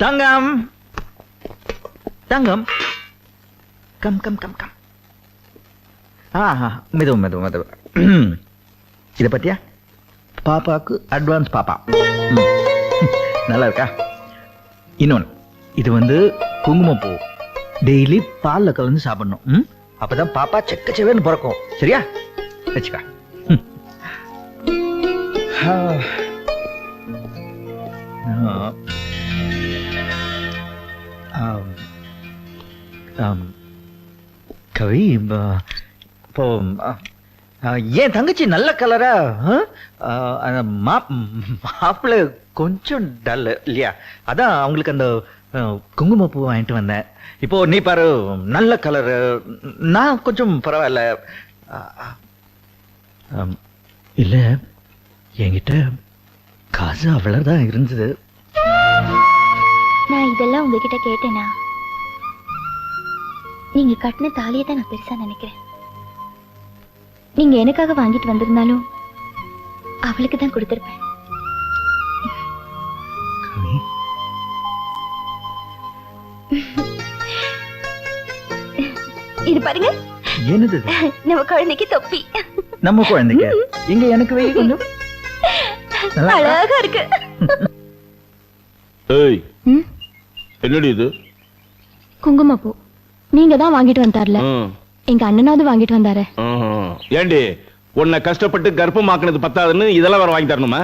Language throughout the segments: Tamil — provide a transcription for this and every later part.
தங்கம் தங்கம் கம் கம் கம் கம். மெதுவும் மெதுவும் மெதுவும். இதை பத்தியா பாப்பாவுக்கு அட்வான்ஸ் பாப்பா. நல்லா இருக்கா? இன்னொன்று, இது குங்குமப்பூ. டெய்லி பாலில் கலந்து சாப்பிடணும். அப்பதான் பாப்பா செக்கச்சவேன்னு பிறக்கும். சரியா? வச்சுக்கா. கவி, இப்போ ஏன் தங்கச்சி நல்ல கலரா? மாப்பிள்ள கொஞ்சம் டல் இல்லையா? அதான் அவங்களுக்கு அந்த குங்குமப்பூ வாங்கிட்டு வந்தேன். இப்போ நீ பாரு, நல்ல கலரு. நான் கொஞ்சம் பரவாயில்ல. இல்ல, என்கிட்ட காசு அவ்வளவுதான் இருந்தது. நான் இதெல்லாம் உங்ககிட்ட கேட்டேனா? நீங்க கட்டின தாலியை தான் நான் பெருசா நினைக்கிறேன். நீங்க எனக்காக வாங்கிட்டு வந்திருந்தாலும் அவளுக்கு தான் கொடுத்திருப்பேன். இது பாருங்க. என்னது? நம்ம குழந்தைக்கு தொப்பி. நம்ம குழந்தைக்கு எங்க? எனக்கு வெயில் கொஞ்சம் அழகா இருக்கு. ஏய், என்னடி இது? குங்குமப்பூ. நீங்க தான் வாங்கிட்டு வந்தார்ல, எங்க அண்ணனாவது வாங்கிட்டு வந்தாரு. ஏண்டி, உன்னை கஷ்டப்பட்டு கர்ப்பமாக்குனது பத்தாதுன்னு இதெல்லாம் வேற வாங்கி தரணுமா?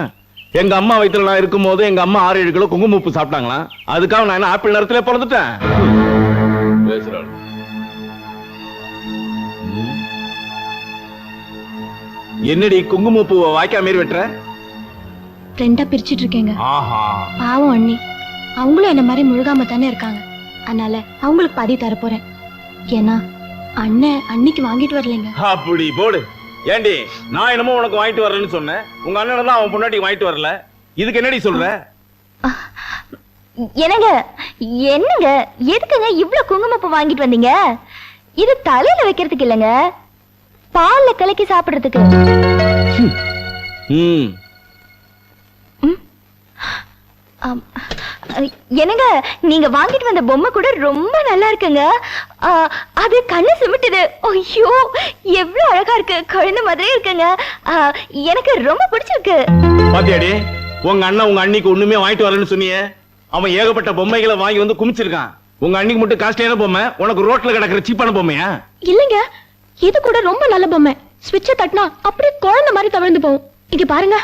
எங்க அம்மா வயித்துல நான் இருக்கும் போது எங்க அம்மா 6-7 கிலோ குங்குமப்பூ சாப்பிட்டாங்களா? அதுக்காக நான் என்ன ஆப்பிள் நேரத்துல பிறந்துட்டேன்? பேசுறாள். என்னடி குங்குமப்பூவை வாய்க்கா மாரி வெட்டுற? ரெண்டா பிரிச்சிட்டு இருக்கேங்க. பாவம் அண்ணி, அவங்களும் என்ன மாதிரி முழுகாம தானே இருக்காங்க. அதனால அவங்களுக்கு பாதி தர போறேன். ஏன்னா அண்ணன் அன்னைக்கு வாங்கிட்டு வரலைங்க. அப்படி போடு. ஏண்டி, நான் என்னமோ உனக்கு வாங்கிட்டு வரலன்னு சொன்னேன். உங்க அண்ணன் தான் அவன் பொண்டாட்டி வாங்கிட்டு வரல. இதுக்கு என்னடி சொல்ற? என்னங்க என்னங்க, எதுக்குங்க இவ்வளவு குங்குமப்பூ வாங்கிட்டு வந்தீங்க? இது தலையில வைக்கிறதுக்கு இல்லங்க, பால்ல கலக்கி சாப்பிடுறதுக்கு. என்னங்க, நீங்க வாங்கிட்டு வந்த பொம்மை கூட ரொம்ப நல்லா இருக்குங்க. அது கண்ணு சிமிட்டுது. ஐயோ, எவ்வளவு அழகா இருக்கு. குழந்தை மாதிரியே இருக்குங்க. எனக்கு ரொம்ப பிடிச்சிருக்கு. பாத்தியாடி, உங்க அண்ணன் உங்க அண்ணிக்கு ஒண்ணுமே வாங்கிட்டு வரலன்னு சொன்னியே. அவன் ஏகப்பட்ட பொம்மைகளை வாங்கி வந்து குமிச்சிருக்கான். உங்க அண்ணிக்கு மட்டும் காஸ்ட்லியான பொம்மை, உனக்கு ரோட்ல கிடக்குற சீப்பான பொம்மையா? இல்லங்க, இது கூட ரொம்ப நல்ல பொம்மை. ஸ்விட்சை தட்டினா அப்படியே குழந்தை மாதிரி தவிழ்ந்து போகும். இங்க பாருங்க.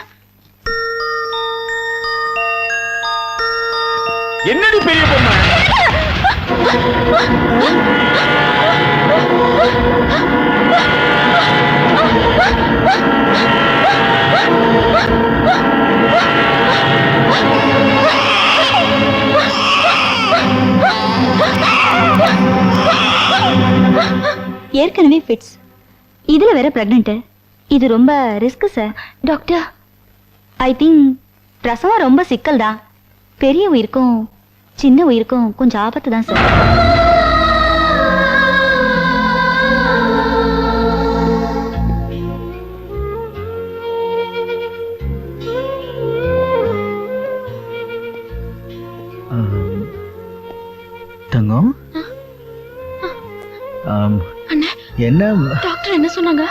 என்னடி பெரிய பொம்மை? ஏற்கனவே ஃபிட்ஸ், இதுல வேற பிரெக்னன்ட். இது ரொம்ப risk sir. Doctor, I think பிரசவம் ரொம்ப சிக்கல் தான். பெரிய உயிருக்கும் சின்ன உயிருக்கும் கொஞ்சம் ஆபத்து தான் சார். தங்கம், என்ன டாக்டர் என்ன சொன்னாங்க?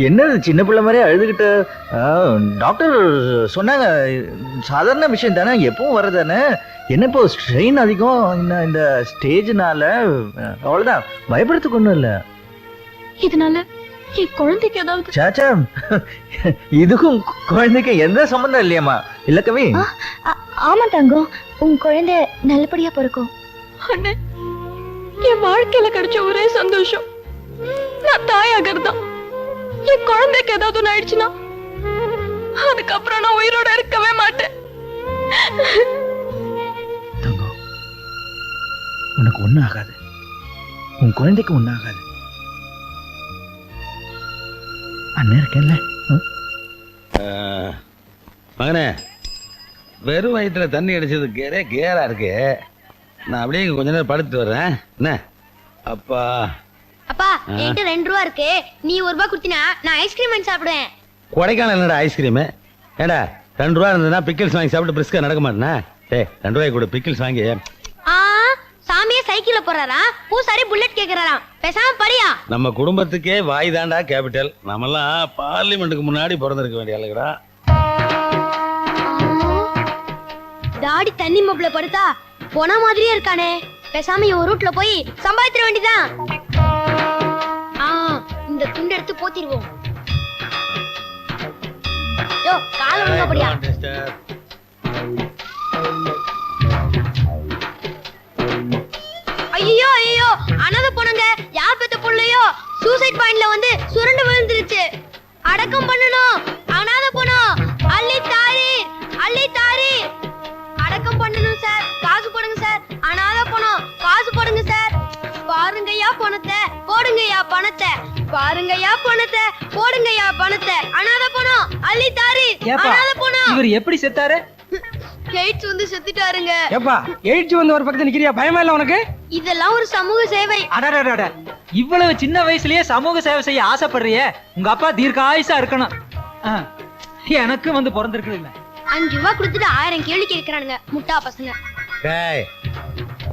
என்ன சின்ன பிள்ளை மாதிரி அழுதுகிட்ட? டாக்டர் சொன்னாங்க, சாதாரண விஷயம் தானே, எப்பவும் வர்றதானே. என்ன இப்போ ஸ்ட்ரெயின் அதிகம் இந்த ஸ்டேஜ்னால, அவ்வளவுதான், பயப்படுறதுக்கு ஒண்ணும் இல்ல. இதனால என் குழந்தைக்கு ஏதாவது? சாச்சா, இதுக்கும் குழந்தைக்கு எந்த சம்பந்தம் இல்லையம்மா. இல்ல கவி? ஆமா தங்கம், உன் குழந்தை நல்லபடியா பிறக்கும். அண்ணே, என் வாழ்க்கையில கிடைச்ச ஒரே சந்தோஷம் நான் தாயாகிறதா. என் குழந்தைக்கு ஏதாவது ஒண்ணு ஆயிடுச்சுன்னா அதுக்கப்புறம் நான் உயிரோட இருக்கவே மாட்டேன். தங்கம், உனக்கு ஒண்ணும் ஆகாது. உன் குழந்தைக்கு ஒண்ணும் ஆகாது. அண்ணன் இருக்கேன்ல. மகனே, வெறும் வயிற்றுல தண்ணி அடிச்சது கேரா இருக்கு. நான் அப்படியே கொஞ்ச நேரம் படுத்துட்டு வர்றேன். என்ன அப்பா? அப்பா, என்கிட்ட 2 ரூபா இருக்கு. நீ 1 ரூபா குடுத்தினா நான் ஐஸ்கிரீம் வாங்கி சாப்பிடுவேன். கொடைக்கானல் என்னடா ஐஸ்கிரீமு? ஏடா 2 ரூபா இருந்ததுன்னா பிக்கிள்ஸ் வாங்கி சாப்பிட்டு பிரிஸ்கா நடக்க மாட்டேனா? ஏய் 2 ரூபாய் கூட பிக்கிள்ஸ் வாங்கி. ஆ சாமியே சைக்கிள்ல போறாரா பூசாரி புல்லட் கேக்குறாராம் பேசாம படியா. நம்ம குடும்பத்துக்கே வாய் தாண்டா கேபிட்டல். நம்மெல்லாம் பார்லிமெண்ட்டுக்கு முன்னாடி பிறந்திருக்க வேண்டிய ஆளுங்கடா. தாடி தண்ணி மப்ல படுத்தா போன மாதிரியே இருக்கானே. பேசாம ஒரு ரூட்ல போய் சம்பாதிச்சிட வேண்டியதான். இந்த துண்டு எடுத்து போத்திடுவோம். யோ கால ஒழுங்கா படியா. ஐயோ ஐயோ அனாதை பொண்ணுங்க யார் பெத்த புள்ளையோ சூசைட் பாயிண்ட்ல வந்து சுரண்டு விழுந்துருச்சு. அடக்கம் பண்ணணும். அனாதை பொண்ணும் அள்ளி தாரி அள்ளி தாரி. அடக்கம் பண்ணணும் சார். காசு போடுங்க சார். அனாதை பொண்ணும் காசு போடுங்க சார். பாருங்கய்யா பணத்தை போடுங்கய்யா பணத்தை. பாருங்கய்யா பணத்தை போடுங்கய்யா பணத்தை. அனாதை பொண்ணும் அள்ளி தாரி. அனாதை பொண்ணும் இவர் எப்படி செத்தாரு? எய்ட்ஸ் வந்து செத்துட்டாருங்க. ஏப்பா எய்ட்ஸ் வந்து ஒரு பக்கத்துல நிக்கிறியா? பயமா இல்ல உனக்கு? இதெல்லாம் ஒரு சமூக சேவை. அடடடட, இவ்வளவு சின்ன வயசுலயே சமூக சேவை செய்ய ஆசைப்படுறியே, உங்க அப்பா தீர்க்காயுசா இருக்கணும். எனக்கு வந்து பிறந்திருக்கு இல்ல. 5 ரூபாய் கொடுத்துட்டு 1000 கேள்வி கேட்கறானுங்க முட்டா பசங்க. டேய்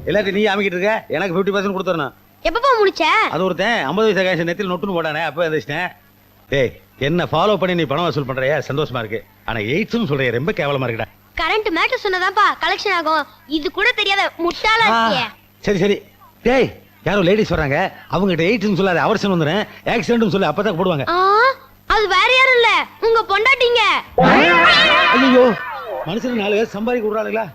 எல்லாத்தையும் நீ அமைக்கிட்டு இருக்க. எனக்கு 50% கொடுத்துறணும். எப்பப்பா முடிச்ச? அது ஒருத்தன் 50 வயசு கேஷ் நெத்தில நொட்டுன்னு போடானே, அப்ப எந்திரிச்சிட்டேன். டேய் என்ன ஃபாலோ பண்ணி நீ பணம் வசூல் பண்றியா? சந்தோஷமா இருக்கு. ஆனா எய்ட்ஸ்னு சொல்றிய ரொம்ப கேவலமா இருக்குடா. கரண்ட் மேட்டர் சொன்னதாப்பா கலெக்ஷன் ஆகும். இது கூட தெரியாத முட்டாளா இருக்கியே. சரி சரி. டேய் யாரோ லேடிஸ் வராங்க. அவங்ககிட்ட எய்ட்ஸ்னு சொல்லாத, அவர்சன் வந்துறேன். ஆக்சிடென்ட்னு சொல்லி அப்பதான் போடுவாங்க. அது வேற யாரும் இல்ல, உங்க பொண்டாட்டிங்க. ஐயோ மனுஷன் 4 பேர் சம்பாதிக்க விடுறாளுங்களா?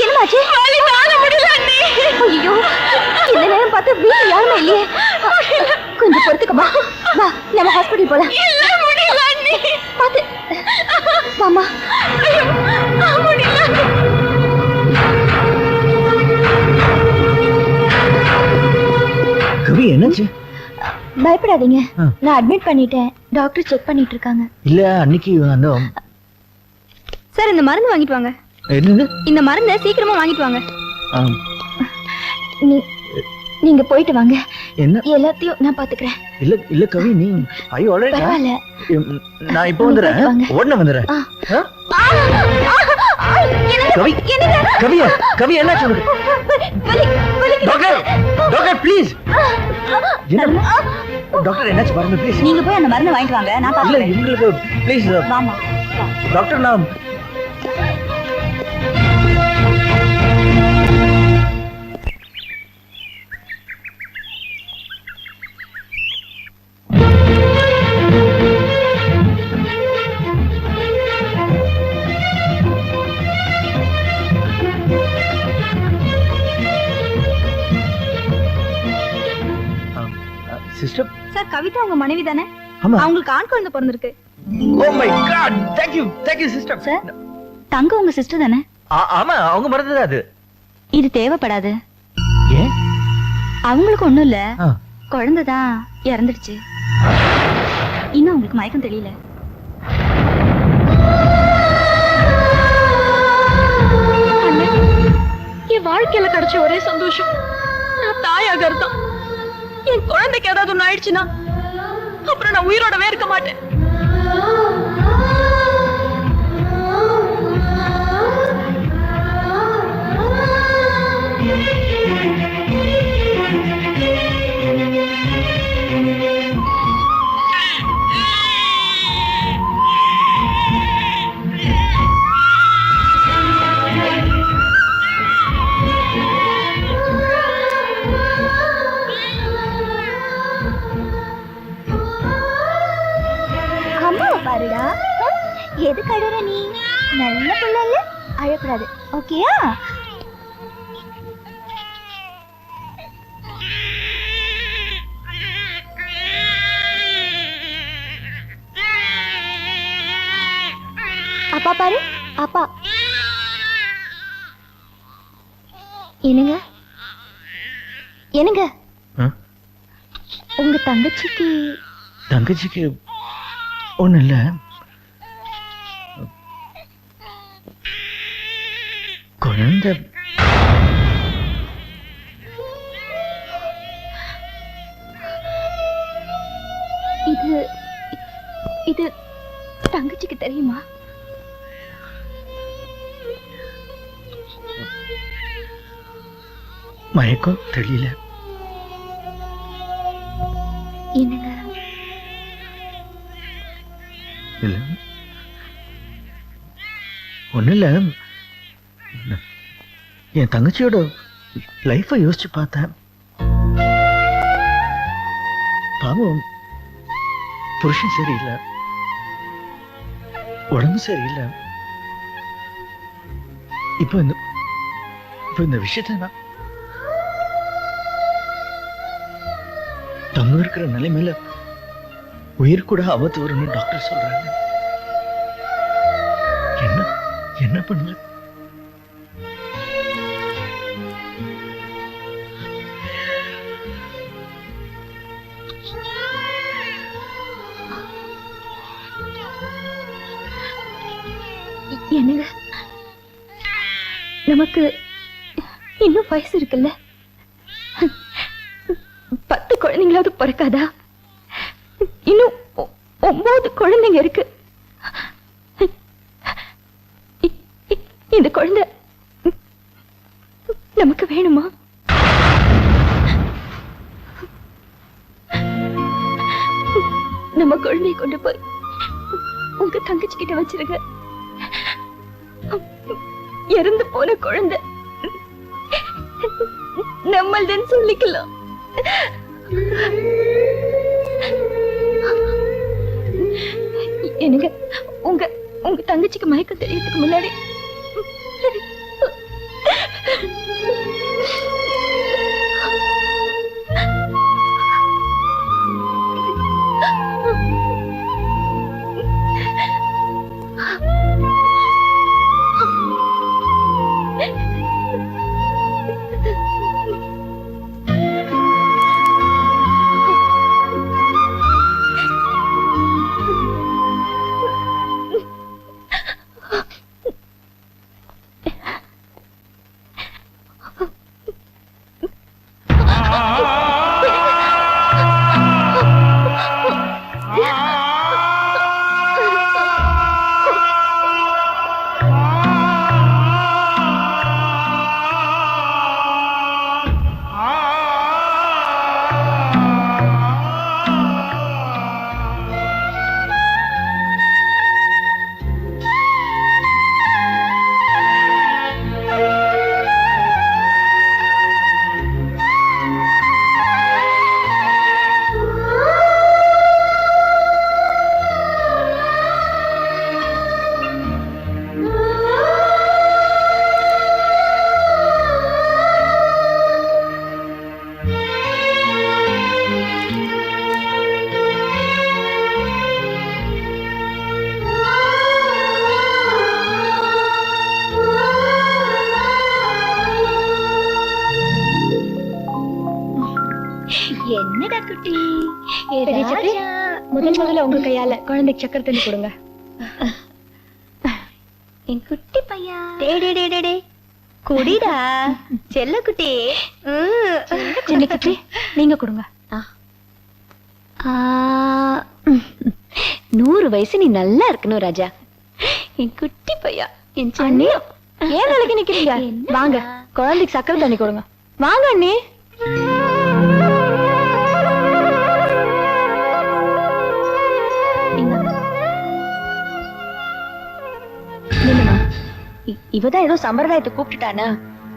என்னமாச்சு? வலி தாங்க முடியல அண்ணி. ஐயோ இந்த நேரம் பார்த்து வீட்டுல யாருமே இல்லையே. கொஞ்சம் பொறுத்துக்கமா. வா நம்ம ஹாஸ்பிடல் போலாம். இல்ல முடியல அண்ணி. பாத்து வாமா. முடியல. கவி என்னாச்சு? பயப்படாதீங்க, நான் அட்மிட் பண்ணிட்டேன். டாக்டர் செக் பண்ணிட்டு இருக்காங்க. இல்ல அன்னைக்கு அந்த சார் இந்த மருந்து வாங்கிட்டு வாங்க. என்னது? இந்த மருந்தை சீக்கிரமா வாங்கிட்டு வாங்க. நீங்க போயிட்டு வாங்க. என்ன? எல்லாத்தையும் நான் பாத்துக்கிறேன். இல்ல இல்ல கவி நீ ஐயோ ஆல்ரைட். பரவாயில்ல, நான் இப்போ வந்துறேன். உடனே வந்துறேன். கவி கவி கவி என்னாச்சு உனக்கு? Doctor doctor please. டாக்டர் என்னாச்சு பாருங்க ப்ளீஸ். நீங்க போய் அந்த மருந்து வாங்கிட்டு வாங்க, நான் இல்ல பாத்துக்கிறேன். இவங்களுக்கு ப்ளீஸ். வாமா டாக்டர் நான் சிஸ்டர். சார் கவிதா உங்க மனைவி தானே? ஆமா. அவங்களுக்கு ஆண் குழந்தை பிறந்திருக்கு. Oh my God, thank you sister. Sir தங்க உங்க சிஸ்டர் தானே? ஆமா அவங்க மறந்தது அது. இது தேவைப்படாது. ஏன்? அவங்களுக்கு ஒண்ணும் இல்ல, குழந்தை தான் இறந்துடுச்சு. இன்னும் உங்களுக்கு மயக்கம் தெரியல. என் வாழ்க்கையில கிடைச்ச ஒரே சந்தோஷம் நான் தாயாகறதான். என் குழந்தைக்கு ஏதாவது ஒண்ணு ஆயிடுச்சுன்னா அப்புறம் நான் உயிரோடவே இருக்க மாட்டேன். பாருடா, எதுக்கு அழுற நீ? நல்ல பிள்ளை இல்ல, அழக்கூடாது. ஓகேயா? அப்பா பாரு, அப்பா. என்னங்க என்னங்க உங்க தங்கச்சிக்கு ஒண்ணு இல்ல. குழந்தை தங்கச்சிக்கு தெரியுமா? மயக்கம் தெரியல. என்னங்க? இல்ல ஒண்ணு இல்ல, என் தங்கச்சியோட லைஃபை யோசிச்சு பார்த்தேன். பாவம், புருஷன் சரியில்லை, உடம்பு சரியில்லை. இப்போ இந்த விஷயத்தை நான் தங்க இருக்கிற நிலைமையில உயிர் கூட ஆபத்து வரும்னு டாக்டர் சொல்றாங்க. என்ன பண்ணல? என்னங்க, நமக்கு இன்னும் வயசு இருக்குல்ல, 10 குழந்தைங்களாவது பிறக்காதா? இன்னும் 9 குழந்தைங்க இருக்கு. இந்த குழந்தை நமக்கு வேணுமா? நம்ம குழந்தையை கொண்டு போய் உங்க தங்கச்சி கிட்ட வச்சிருங்க. இறந்து போன குழந்தை நம்மள்தான் சொல்லிக்கலாம். என்னங்க, உங்க தங்கச்சிக்கு மயக்கம் தெரியறதுக்கு முன்னாடி என்னடா குட்டி, முதல்ல உங்க கையால குழந்தைக்கு சக்கரை தண்ணி கொடுங்க. என் குட்டி பையா, டே குடிடா செல்ல குட்டி. செல்ல குட்டி, நீங்க கொடுங்க. 100 வயசு நீ நல்லா இருக்கணும் ராஜா. என் குட்டி பையா, என் அண்ணி. ஏன் நாளைக்கு நிக்கிறீங்க? வாங்க, குழந்தைக்கு சக்கரை தண்ணி கொடுங்க. வாங்க அண்ணி. இவதான் ஏதோ சம்பிரதாயத்தை கூப்பிட்டுட்டானா?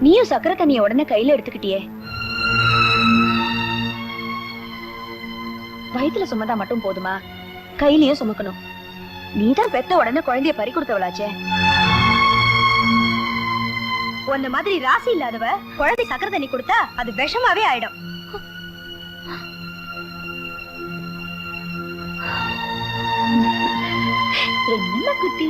நீயும் சக்கரை தண்ணிய உடனே கையில எடுத்துக்கிட்டியே. வயிற்றுல சுமந்தா மட்டும் போதுமா? கையிலயும் சுமக்கணும். நீதான் பெத்த உடனே குழந்தைய பறி கொடுத்தவளாச்சே. உன்ன மாதிரி ராசி இல்லாதவ குழந்தை சக்கரை தண்ணி கொடுத்தா அது விஷமாவே ஆயிடும். என்ன குட்டி,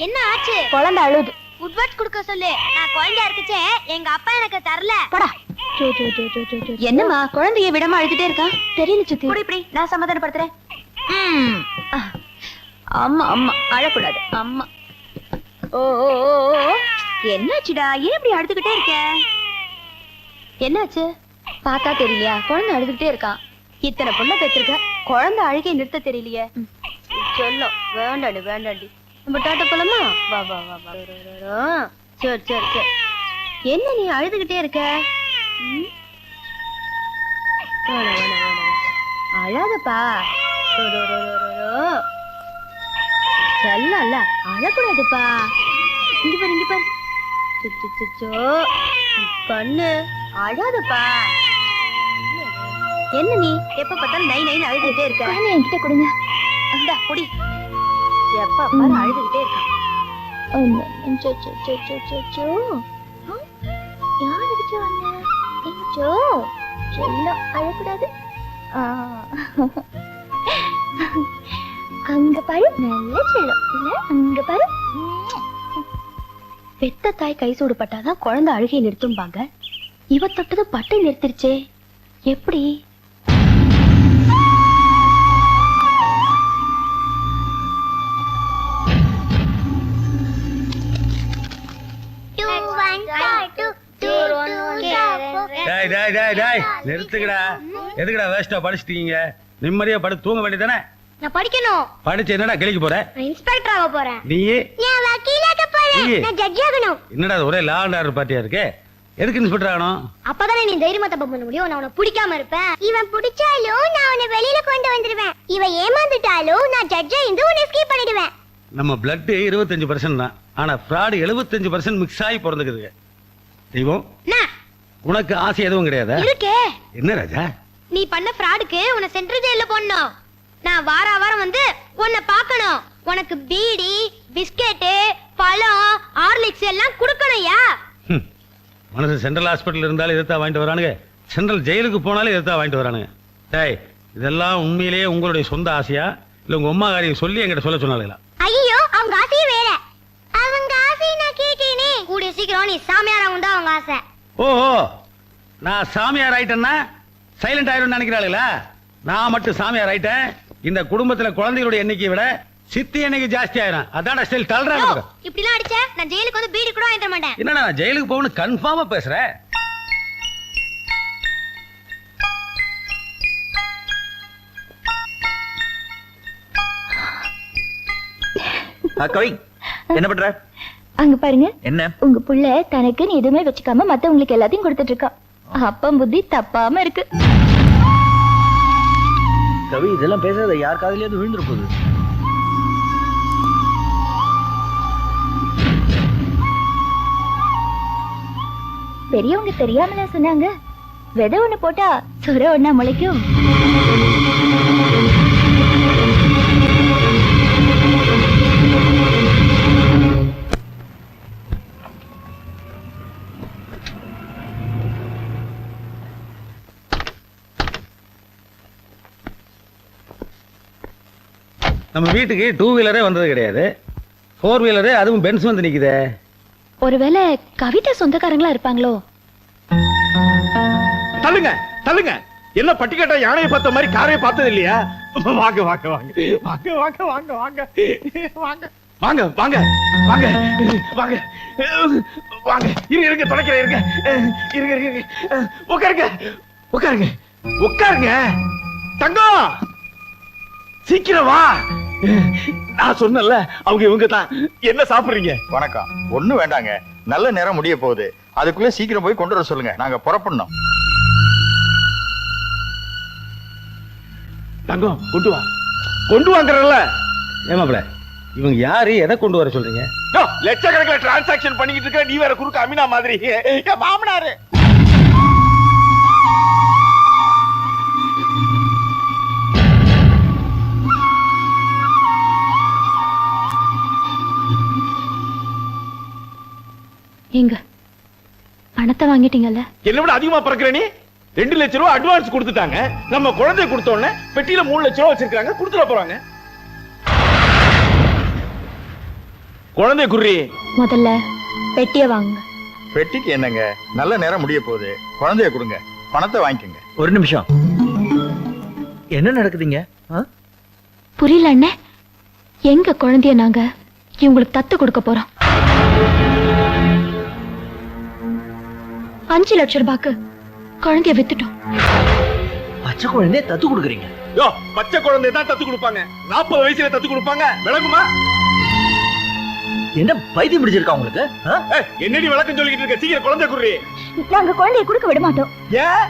என்ன ஆச்சு? குழந்தை அழுது. உட்வர்ட் குடுக்க சொல்லு. நான் குழந்தையா இருக்கச்சே எங்க அப்பா எனக்கு தரல. என்னம்மா குழந்தைய விடாம அழுதுட்டே இருக்கா? தெரியல சித்தி. இப்படி நான் சமாதானப்படுத்துறேன். அம்மா அம்மா அழக்கூடாது. அம்மா ஓ என்னாச்சுடா? ஏன் இப்படி அழுதுகிட்டே இருக்க? என்னாச்சு? பார்த்தா தெரியலையா? குழந்தை அழுதுகிட்டே இருக்கான். இத்தனை பொண்ணை பெற்றிருக்க, குழந்தை அழுகை நிறுத்த தெரியலையே. சொல்லும் வேண்டாடி வேண்டாடி. நம்ம டாட்டா போலாமா? வா வா வா வா. சரி சரி சரி. என்ன நீ அழுதுகிட்டே இருக்க? வேணாம் வேணாம் வேணாம். அழாதப்பா. செல்லல்ல, அழக்கூடாதுப்பா. இங்க பாரு இங்க பாரு. சுச்சோ கண்ணு அழாதப்பா. என்ன நீ எப்ப பார்த்தாலும் நை நைன்னு அழுதுகிட்டே இருக்க? குழந்தை என்கிட்ட கொடுங்க. இந்தா குடி. எப்ப பாரு அழுதுகிட்டே இருக்கான். யார் அடிச்சு வந்த? எங்கச்சோ செல்லம் அழக்கூடாது. அங்க பாரு, நல்ல செல்லம் இல்ல? அங்க பாரு. பெத்த தாய் கை சூடு பட்டாதான் குழந்தை அழுகையை நிறுத்தும்பாங்க. இவ தொட்டது பட்டை நிறுத்திருச்சே, எப்படி? டேய் டேய் டேய் டேய் நிறுத்துக்கடா. எதுக்குடா வேஸ்டா படிச்சிட்டீங்க? நிம்மதியா படுத்து தூங்க வேண்டியதானே? நான் படிக்கணும். படிச்சு என்னடா கிளிக்க போற? நான் இன்ஸ்பெக்டர் ஆக போறேன். நீ நான் வக்கீலாக போறேன். நீ? நான் ஜட்ஜ் ஆகணும். என்னடா ஒரே லா அண்ட் ஆர்டர் பார்ட்டியா இருக்கு? எதுக்கு இன்ஸ்பெக்டர் ஆகணும்? அப்பதானே நீ தைரியமா தப்பு பண்ண முடியும். நான் உன்னை பிடிக்காம இருப்பேன். இவன் பிடிச்சாலும் நான் உன்னை வெளியில கொண்டு வந்துடுவேன். இவன் ஏமாந்துட்டாலும் நான் ஜட்ஜா இருந்து உன்னை எஸ்கேப் பண்ணிடுவேன். நம்ம பிளட் 25% தான். ஆனா ஃப்ராட் 75% மிக்ஸ் ஆகி பிறந்துக்குது. தெய்வம், உனக்கு ஆசை எதுவும் கிடையாதா? இருக்கே. என்ன ராஜா? நீ பண்ண ஃப்ராடுக்கு உன்னை சென்ட்ரல் ஜெயில போடணும். நான் வாரம் வந்து உன்னை பார்க்கணும். உனக்கு பீடி, பிஸ்கெட், பழம், ஹார்லிக்ஸ் எல்லாம் கொடுக்கணும்யா. மனசு சென்ட்ரல் ஹாஸ்பிட்டல் இருந்தாலும் இதைத்தான் வாங்கிட்டு வரானுங்க. சென்ட்ரல் ஜெயிலுக்கு போனாலும் இதைத்தான் வாங்கிட்டு வரானுங்க. டேய், இதெல்லாம் உண்மையிலேயே உங்களுடைய சொந்த ஆசையா இல்ல உங்க அம்மா காரியம் சொல்லி என்கிட்ட சொல்ல சொன்னாங்களா? ஐயோ, அவங்க ஆசையே வேற. அவங்க ஆசையை நான் கேட்டேனே. கூடிய சீக்கிரம் நீ சாமியார் ஆகும் தான் அவங்க ஆசை. ஓஹோ, நான் சாமியார் ஆயிட்டேன்னா சைலண்ட் ஆயிடும் நினைக்கிறாளுங்களா? நான் மட்டும் சாமியார் ஆயிட்டேன், இந்த குடும்பத்துல குழந்தைகளுடைய எண்ணிக்கையை விட சித்தி எண்ணிக்கை ஜாஸ்தி ஆயிரும். அதான் ஸ்டைல் தள்ளுறாங்க. இப்படி எல்லாம் அடிச்ச நான் ஜெயிலுக்கு வந்து பீடி கூட வாங்கி தர மாட்டேன். என்னடா நான் ஜெயிலுக்கு போகணும் கன்ஃபார்மா பேசுறேன். கவி, என்ன பண்ற? அங்க பாருங்க. என்ன? உங்க புள்ள தனக்குன்னு எதுவுமே வச்சுக்காம மத்தவங்களுக்கு எல்லாத்தையும் கொடுத்துட்டு இருக்கா. அப்பம் புத்தி தப்பாம இருக்கு. கவி, இதெல்லாம் பேசாத, யார் காதுலயாவது விழுந்துற போகுது. பெரியவங்க தெரியாமல சொன்னாங்க, விதை ஒண்ணு போட்டா சுர ஒண்ணா முளைக்கும். நம்ம வீட்டுக்கு 2 வீலரே வந்தது கிடையாது. 4 வீலரு, அதுவும் பென்ஸ் வந்து நிக்குதே. ஒருவேளை கவிதா சொந்தக்காரங்களா இருப்பாங்களோ? தள்ளுங்க தள்ளுங்க. என்ன பட்டிக்காட்டா யானையை பார்த்த மாதிரி காரையை பார்த்தது இல்லையா? வாங்க வாங்க வாங்க வாங்க வாங்க வாங்க வாங்க வாங்க வாங்க வாங்க வாங்க வாங்க வாங்க. இருங்க இருங்க, தொலைக்கிறேன். இருங்க இருங்க இருங்க. உட்காருங்க உட்காருங்க உட்காருங்க. தங்கம், சீக்கிரம் வா. நான் சொன்னல, அவங்க இவங்க தான். என்ன சாப்பிடுறீங்க? வணக்கம். ஒண்ணும் வேண்டாங்க, நல்ல நேரம் முடிய போகுது. அதுக்குள்ள சீக்கிரம் போய் கொண்டு வர சொல்லுங்க, நாங்க புறப்படணும். தங்கம், கொண்டு வா. கொண்டு வாங்கறல்ல. ஏமாப்ல, இவங்க யாரு, எதை கொண்டு வர சொல்றீங்க? லட்சக்கணக்கில் டிரான்சாக்சன் பண்ணிக்கிட்டு இருக்க நீ வேற குறுக்க அமினா மாதிரி. என் மாமனாரு. எங்க பணத்தை வாங்கிட்டீங்கல்ல? என்ன விட அதிகமா பறக்குற நீ. 2 லட்சம் ரூபாய் அட்வான்ஸ் கொடுத்துட்டாங்க. நம்ம குழந்தைய கொடுத்த உடனே பெட்டியில 3 லட்சம் ரூபாய் வச்சிருக்காங்க, கொடுத்துட போறாங்க. குழந்தை குறி, முதல்ல பெட்டிய வாங்க. பெட்டிக்கு என்னங்க, நல்ல நேரம் முடிய போகுது. குழந்தைய கொடுங்க, பணத்தை வாங்கிக்கோங்க. ஒரு நிமிஷம், என்ன நடக்குதுங்க? புரியல அண்ணே. எங்க குழந்தைய நாங்க இவங்களுக்கு தத்து கொடுக்க போறோம். 5 லட்சம் ரூபாய்க்கு குழந்தைய வித்துட்டோம். பச்சை குழந்தைய தத்து கொடுக்குறீங்க? யோ, பச்சை குழந்தை தான் தத்து கொடுப்பாங்க. 40 வயசுல தத்து கொடுப்பாங்க. விளங்குமா? என்ன பைத்தியம் பிடிச்சிருக்கா உங்களுக்கு? என்னடி விளக்கம் சொல்லிக்கிட்டு இருக்க? சீக்கிரம் குழந்தை குடுறி. நாங்க குழந்தைய கொடுக்க விட மாட்டோம். ஏன்?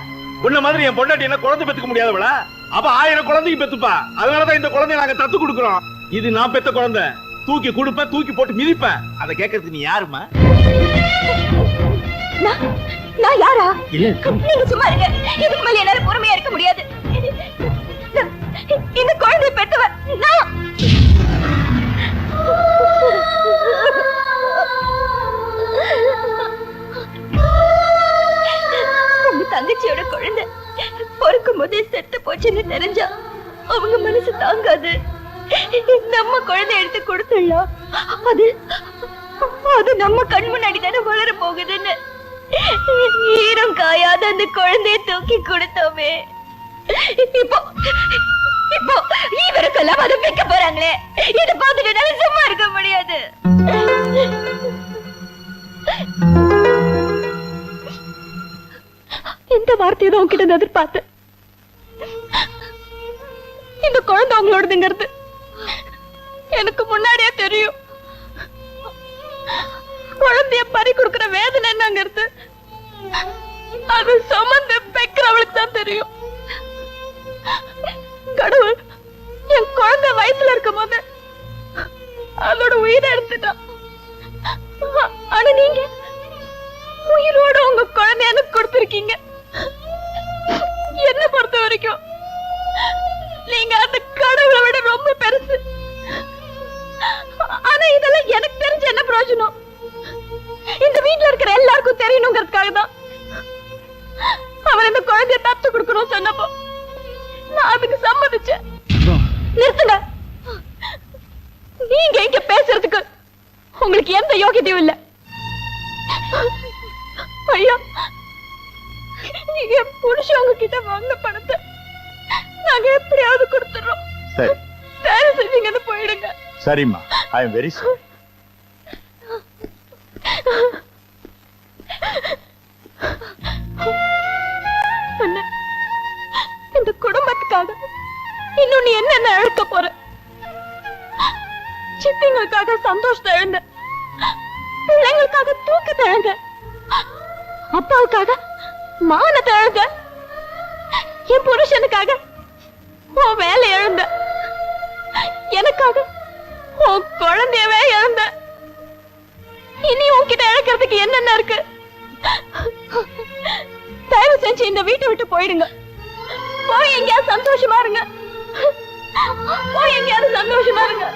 உன்ன மாதிரி என் பொண்டாட்டி என்ன குழந்தை பெத்துக்க முடியாதவளா? அப்ப 1000 குழந்தைக்கு பெத்துப்பா. அதனாலதான் இந்த குழந்தைய நாங்க தத்து கொடுக்கிறோம். இது நான் பெத்த குழந்தை. தூக்கி கொடுப்பேன், தூக்கி போட்டு மிதிப்பேன். அதை கேட்கறதுக்கு நீ யாருமா? நான் யாரா? இல்ல, நீங்க சும்மா இருங்க. இதுக்கு மேல என்னால பொறுமையா இருக்க முடியாது. இந்த குழந்தைய பெத்தவ நான். உங்க தங்கச்சியோட குழந்தை பொறுக்கும் போதே செத்து போச்சுன்னு தெரிஞ்சா அவங்க மனசு தாங்காது. நம்ம குழந்தை எடுத்து கொடுத்துடலாம். அது அது நம்ம கண் முன்னாடி தானே வளர போகுதுன்னு ஈரம் காயாத அந்த குழந்தைய தூக்கி கொடுத்தோமே. இப்போ இப்போ இவருக்கெல்லாம் அதை வைக்க போறாங்களே. இதை பார்த்துட்டு என்னால சும்மா இருக்க முடியாது. இந்த வார்த்தையை தான் உங்ககிட்ட எதிர்பார்த்தேன். இந்த குழந்தை உங்களோடதுங்கிறது எனக்கு முன்னாடியே தெரியும். குழந்தைய பறி கொடுக்கிற வேதனை என்னங்கிறது அது சுமந்து பெக்கிறவளுக்கு தான் தெரியும். கடவுள் என் குழந்தை வயித்துல இருக்கும் போது அதோட உயிரை எடுத்துட்டான். ஆனா நீங்க உயிரோட உங்க குழந்தைய எனக்கு கொடுத்திருக்கீங்க. என்ன பொறுத்த வரைக்கும் நீங்க அந்த கடவுளை விட ரொம்ப பெருசு. ஆனா இதெல்லாம் எனக்கு தெரிஞ்ச என்ன பிரயோஜனம்? இந்த வீட்டுல இருக்கிற எல்லாருக்கும் தெரியணுங்கிறதுக்காக தான் அவர் இந்த குழந்தைய தத்து கொடுக்கணும் சொன்னப்போ நான் அதுக்கு சம்மதிச்சேன். நிறுத்துங்க. நீங்க இங்க பேசுறதுக்கு உங்களுக்கு எந்த யோகியதையும் இல்ல. ஐயா, என் புருஷன் உங்ககிட்ட வாங்கின பணத்தை நாங்க எப்படியாவது கொடுத்துறோம். சரி தயவு செஞ்சீங்கன்னு போயிடுங்க. சரிம்மா, ஐ எம் வெரி சாரி. அண்ணா, இந்த குடும்பத்துக்காக இன்னும் நீ என்னென்ன இழக்க போற? சித்திங்களுக்காக சந்தோஷத்தை இழந்த, பிள்ளைங்களுக்காக தூக்கத்தை இழந்த, அப்பாவுக்காக மானத்தை இழந்த, என் புருஷனுக்காக உன் வேலை இழந்த, எனக்காக உன் குழந்தையவே இழந்த. இனி உன்கிட்ட இழக்கிறதுக்கு என்னென்ன இருக்கு? தயவு செஞ்சு இந்த வீட்டை விட்டு போயிடுங்க. போய் எங்கேயாவது சந்தோஷமா இருங்க. போய் எங்கேயாவது சந்தோஷமா இருங்க.